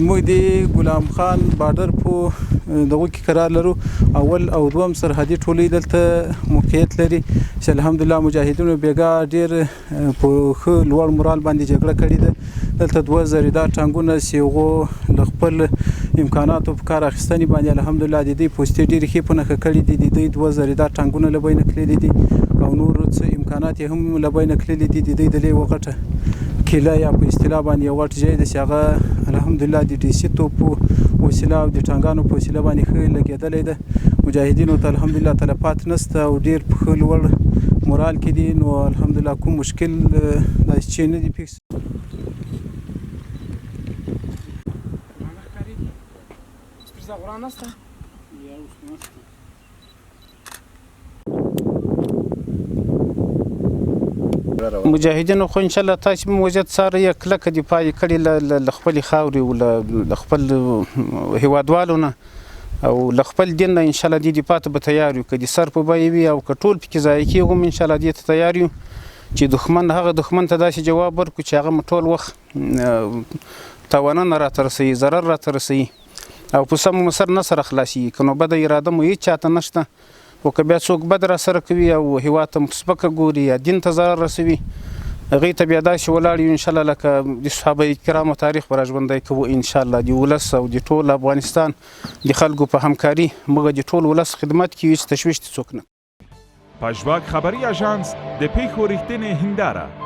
موږ د غلام خان بارډر په دغه کې قرار لرو. اول او دوم سرحدي ټولۍ دلته موقعیت لري چې الحمدلله مجاهدینو بیګا ډېر په ښه لوړ مورال باندې جګړه کړې ده. دلته 2 زریدار ټانګونه چې هغو له خپل امکاناتو په کار اخیستنې باندې الحمدلله د دوی پوستې ډېرې ښې په نښه کړي دي. د دوی 2 زریدار ټانګونه له بینه تللي دي او نور څه امکانات یې هم له بینه تللي دي. د دوی د لې وغټه کیله یا په اصطلاح باندې یو غټ ځای دی چې هغه الحمدلله د ډیسي توپو وسیله او د ټانګانو په وسیله باندې ښه لګېدلی ده. مجاهدینو ته الحمدلله تلفات نشته او ډېر په ښه لوړ مورال کې دي. نو الحمدلله کوم مشکل داسې چې نه دي پیښ مجاهدینو خو انشاءالله تاسې هم وضعیت څارئ، کلکه دفاع یې کړې له خپلې خاورې او له خپل هیوادوالو نه او له خپل دین نه. انشاءالله دې دفاع ته به تیار یو، که د سر په بیه وي او که ټول پکې ضایع کېږو هم انشاءالله دې ته تیار یو چې هغه دښمن ته داسې جواب ورکړو چې هغه مو ټول وخت تاوانونه راته رسوي، ضرر راته رسوي او په سمو مسر نه سره خلاصېږي. که نو بده اراده مو هېڅ چاته نشته، خو که بیا څوک بد راسره کوي او هېواد ته سپکه ګوري یا دین ته ضرر رسوي، هغې ته بیا داسې ولاړ یو انشاءالله لکه د صحابه کرامو تاریخ به را ژوندی کوو. انشاءالله د ولس او د ټول افغانستان د خلکو په همکاري موږ د ټول ولس خدمت کوي، هېڅ تشویش د څوک نه. پژواک خبري اژانس د پیښو ریښتینې هنداره